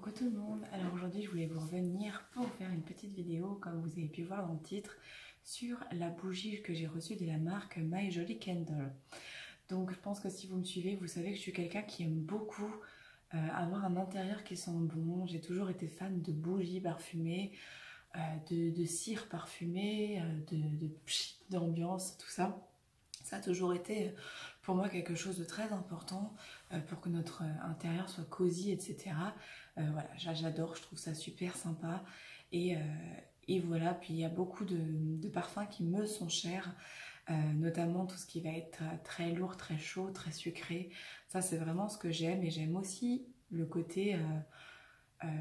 Coucou tout le monde, alors aujourd'hui je voulais vous revenir pour faire une petite vidéo comme vous avez pu voir dans le titre sur la bougie que j'ai reçue de la marque My Jolly Candle. Donc je pense que si vous me suivez, vous savez que je suis quelqu'un qui aime beaucoup avoir un intérieur qui sent bon. J'ai toujours été fan de bougies parfumées, de cire parfumée, d'ambiance, tout ça. Ça a toujours été pour moi quelque chose de très important pour que notre intérieur soit cosy, etc. Voilà, j'adore, je trouve ça super sympa. Et, et voilà, puis il y a beaucoup de parfums qui me sont chers, notamment tout ce qui va être très lourd, très chaud, très sucré. Ça, c'est vraiment ce que j'aime. Et j'aime aussi le côté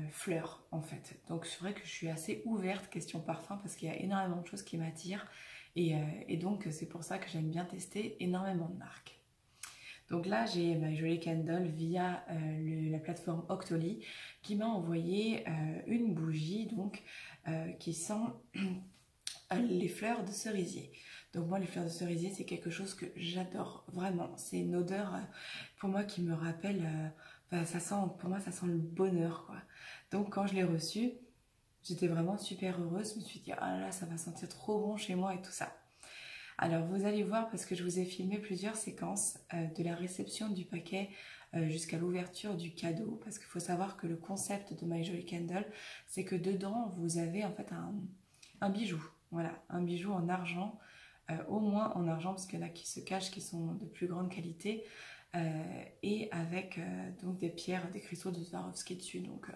fleurs, en fait. Donc c'est vrai que je suis assez ouverte question parfum parce qu'il y a énormément de choses qui m'attirent. Et donc c'est pour ça que j'aime bien tester énormément de marques. Donc là j'ai My Jolly Candle via la plateforme Octoly qui m'a envoyé une bougie donc qui sent les fleurs de cerisier. Donc moi les fleurs de cerisier c'est quelque chose que j'adore vraiment. C'est une odeur pour moi qui me rappelle, pour moi ça sent le bonheur quoi. Donc quand je l'ai reçue, j'étais vraiment super heureuse, je me suis dit ah là ça va sentir trop bon chez moi et tout ça. Alors vous allez voir parce que je vous ai filmé plusieurs séquences de la réception du paquet jusqu'à l'ouverture du cadeau, parce qu'il faut savoir que le concept de My Jolly Candle c'est que dedans vous avez en fait un bijou, voilà, un bijou en argent, au moins en argent parce qu'il y en a qui se cachent qui sont de plus grande qualité et avec donc des pierres, des cristaux de Swarovski dessus, donc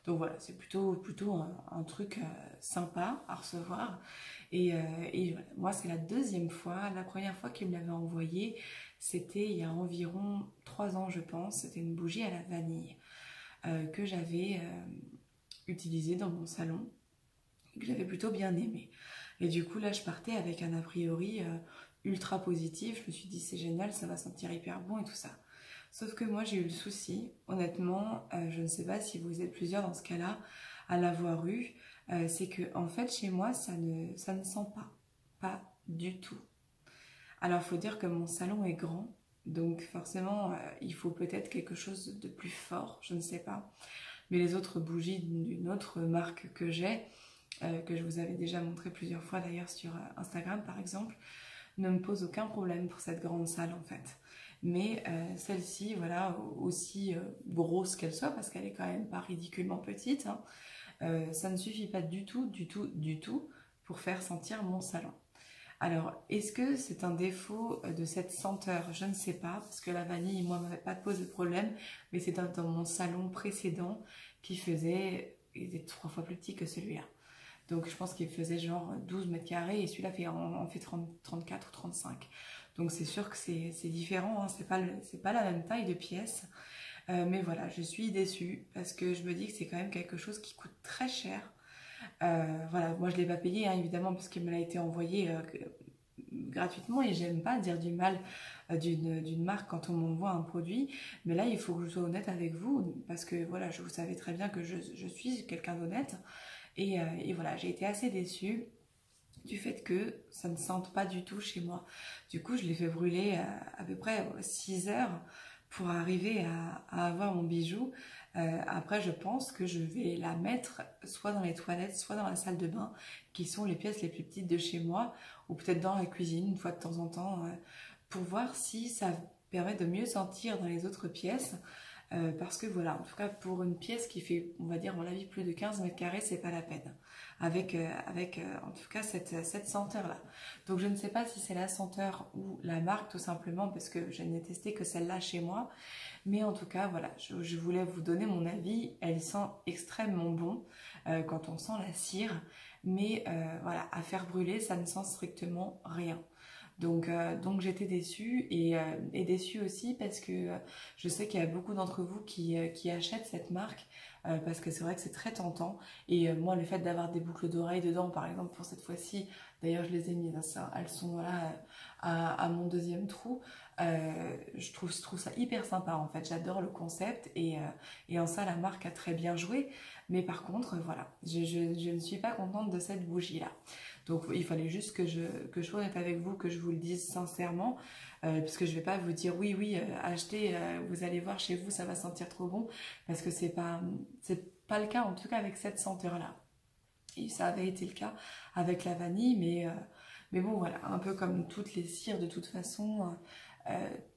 voilà, c'est plutôt un truc sympa à recevoir. Et voilà. Moi, c'est la deuxième fois. La première fois qu'il me l'avait envoyé, c'était il y a environ 3 ans, je pense. C'était une bougie à la vanille que j'avais utilisée dans mon salon, que j'avais plutôt bien aimée. Et du coup, là, je partais avec un a priori ultra positif. Je me suis dit, c'est génial, ça va sentir hyper bon et tout ça. Sauf que moi j'ai eu le souci, honnêtement, je ne sais pas si vous êtes plusieurs dans ce cas-là à l'avoir eu, c'est que en fait chez moi ça ne sent pas du tout. Alors il faut dire que mon salon est grand, donc forcément il faut peut-être quelque chose de plus fort, je ne sais pas. Mais les autres bougies d'une autre marque que j'ai, que je vous avais déjà montré plusieurs fois d'ailleurs sur Instagram par exemple, ne me posent aucun problème pour cette grande salle en fait. Mais celle-ci, voilà, aussi grosse qu'elle soit, parce qu'elle est quand même pas ridiculement petite, hein, ça ne suffit pas du tout pour faire sentir mon salon. Alors, est-ce que c'est un défaut de cette senteur? Je ne sais pas, parce que la vanille, moi, ne m'avait pas posé de problème, mais c'est dans mon salon précédent qui il était 3 fois plus petit que celui-là. Donc je pense qu'il faisait genre 12 mètres carrés et celui-là en fait 34 ou 35. Donc c'est sûr que c'est différent, hein, c'est pas la même taille de pièce. Mais voilà, je suis déçue parce que je me dis que c'est quand même quelque chose qui coûte très cher. Voilà, moi je ne l'ai pas payé hein, évidemment parce qu'il me l'a été envoyé gratuitement et j'aime pas dire du mal d'une marque quand on m'envoie un produit. Mais là il faut que je sois honnête avec vous parce que voilà, vous savez très bien que je suis quelqu'un d'honnête. Et voilà, j'ai été assez déçue du fait que ça ne sente pas du tout chez moi. Du coup, je l'ai fait brûler à peu près 6 heures pour arriver à avoir mon bijou. Après, je pense que je vais la mettre soit dans les toilettes, soit dans la salle de bain, qui sont les pièces les plus petites de chez moi, ou peut-être dans la cuisine, une fois de temps en temps, pour voir si ça permet de mieux sentir dans les autres pièces. Parce que voilà, en tout cas pour une pièce qui fait, on va dire, mon avis, plus de 15 mètres carrés, c'est pas la peine. Avec en tout cas cette senteur-là. Donc je ne sais pas si c'est la senteur ou la marque tout simplement, parce que je n'ai testé que celle-là chez moi. Mais en tout cas, voilà, je voulais vous donner mon avis. Elle sent extrêmement bon quand on sent la cire. Mais voilà, à faire brûler, ça ne sent strictement rien. Donc j'étais déçue et déçue aussi parce que je sais qu'il y a beaucoup d'entre vous qui achètent cette marque parce que c'est vrai que c'est très tentant. Et moi, le fait d'avoir des boucles d'oreilles dedans, par exemple, pour cette fois-ci, d'ailleurs je les ai mises, elles sont là à mon deuxième trou. Je trouve ça hyper sympa en fait, j'adore le concept et en ça la marque a très bien joué. Mais par contre, voilà, je ne suis pas contente de cette bougie-là. Donc il fallait juste que je sois honnête avec vous, que je vous le dise sincèrement, parce que je ne vais pas vous dire oui, achetez, vous allez voir chez vous, ça va sentir trop bon, parce que c'est pas le cas, en tout cas avec cette senteur-là. Et ça avait été le cas avec la vanille, mais bon voilà, un peu comme toutes les cires de toute façon,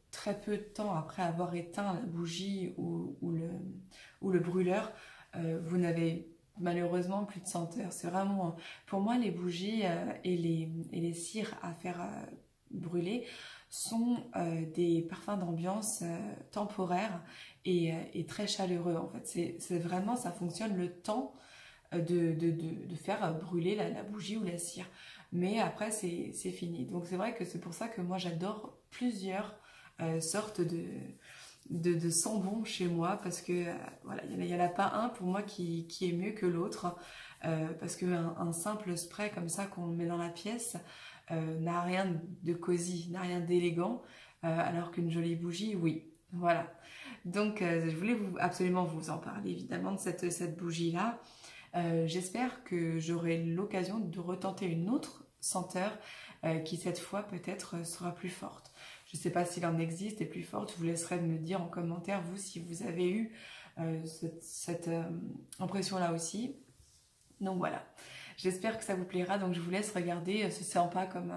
très peu de temps après avoir éteint la bougie ou le brûleur, vous n'avez malheureusement plus de senteur. C'est vraiment, pour moi, les bougies et les cires à faire brûler sont des parfums d'ambiance temporaires et très chaleureux en fait. C'est vraiment, ça fonctionne le temps de faire brûler la bougie ou la cire. Mais après, c'est fini. Donc c'est vrai que c'est pour ça que moi j'adore plusieurs sortes de sambon chez moi, parce que voilà, il n'y en a pas un pour moi qui est mieux que l'autre, parce qu'un simple spray comme ça qu'on met dans la pièce n'a rien de cosy, n'a rien d'élégant, alors qu'une jolie bougie, oui, voilà. Donc je voulais absolument vous en parler évidemment de cette bougie-là. J'espère que j'aurai l'occasion de retenter une autre senteur qui cette fois peut-être sera plus forte. Je ne sais pas s'il en existe et plus forte, je vous laisserai me dire en commentaire, vous, si vous avez eu cette impression-là aussi. Donc voilà, j'espère que ça vous plaira. Donc je vous laisse regarder ce sympa comme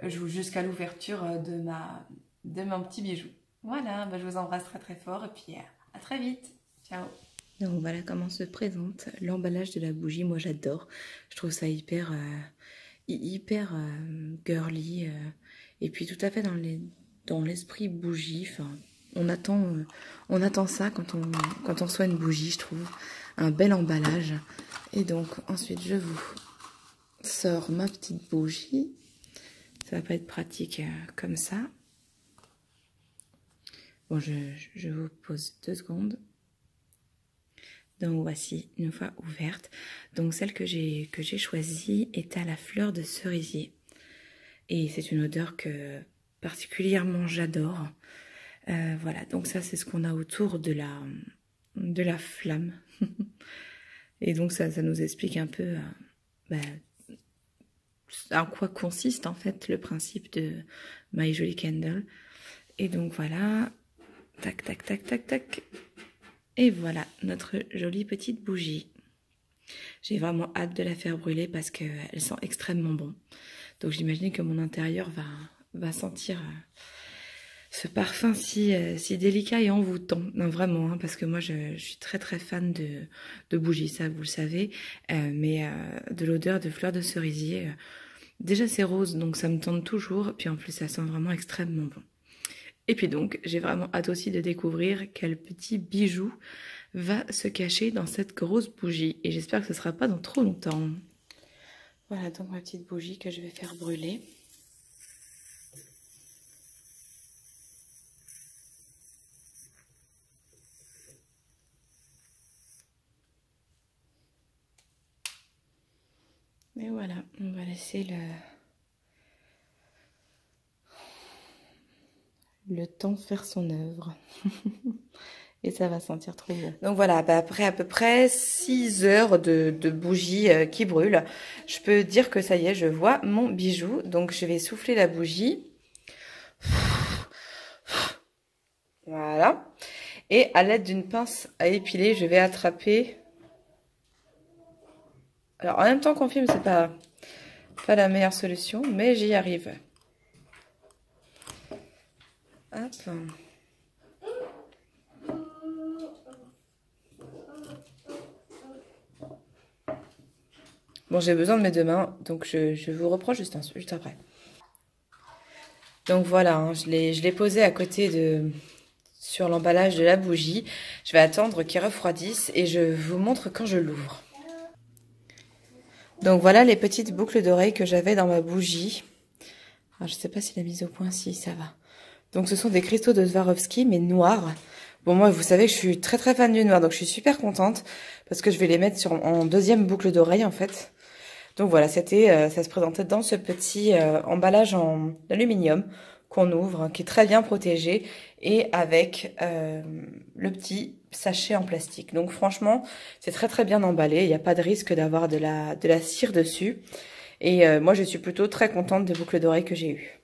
jusqu'à l'ouverture de mon petit bijou. Voilà, bah, je vous embrasse très très fort et puis à très vite. Ciao. Donc voilà comment se présente l'emballage de la bougie. Moi j'adore, je trouve ça hyper girly et puis tout à fait dans l'esprit bougie. Enfin, on attend ça quand on reçoit une bougie, je trouve. Un bel emballage. Et donc ensuite je vous sors ma petite bougie. Ça va pas être pratique comme ça. Bon, je vous pose 2 secondes. Donc voici, une fois ouverte. Donc celle que j'ai choisie est à la fleur de cerisier. Et c'est une odeur que particulièrement j'adore. Voilà, donc ça c'est ce qu'on a autour de la flamme. Et donc ça nous explique un peu en quoi consiste en fait le principe de My Jolly Candle. Et donc voilà, tac, tac, tac, tac, tac. Et voilà notre jolie petite bougie. J'ai vraiment hâte de la faire brûler parce qu'elle sent extrêmement bon. Donc j'imagine que mon intérieur va sentir ce parfum si délicat et envoûtant. Non, vraiment, hein, parce que moi je suis très très fan de bougies, ça vous le savez. Mais de l'odeur de fleurs de cerisier, déjà c'est rose donc ça me tente toujours. Puis en plus ça sent vraiment extrêmement bon. Et puis donc, j'ai vraiment hâte aussi de découvrir quel petit bijou va se cacher dans cette grosse bougie. Et j'espère que ce ne sera pas dans trop longtemps. Voilà donc ma petite bougie que je vais faire brûler. Et voilà, on va laisser le temps faire son œuvre. Et ça va sentir trop bon. Donc voilà, après à peu près 6 heures de bougie qui brûle, je peux dire que ça y est, je vois mon bijou. Donc je vais souffler la bougie. Voilà. Et à l'aide d'une pince à épiler, je vais attraper. Alors en même temps qu'on filme, c'est pas la meilleure solution, mais j'y arrive. Hop. Bon, j'ai besoin de mes 2 mains, donc je vous reprends juste après. Donc voilà, hein, je l'ai posé à côté sur l'emballage de la bougie. Je vais attendre qu'il refroidisse et je vous montre quand je l'ouvre. Donc voilà les petites boucles d'oreilles que j'avais dans ma bougie. Alors, je ne sais pas si la mise au point, si ça va. Donc ce sont des cristaux de Swarovski, mais noirs. Bon, moi, vous savez que je suis très très fan du noir, donc je suis super contente parce que je vais les mettre en 2e boucle d'oreille en fait. Donc voilà, ça se présentait dans ce petit emballage en aluminium qu'on ouvre, qui est très bien protégé et avec le petit sachet en plastique. Donc franchement, c'est très bien emballé, il n'y a pas de risque d'avoir de la cire dessus. Et moi, je suis plutôt très contente des boucles d'oreilles que j'ai eues.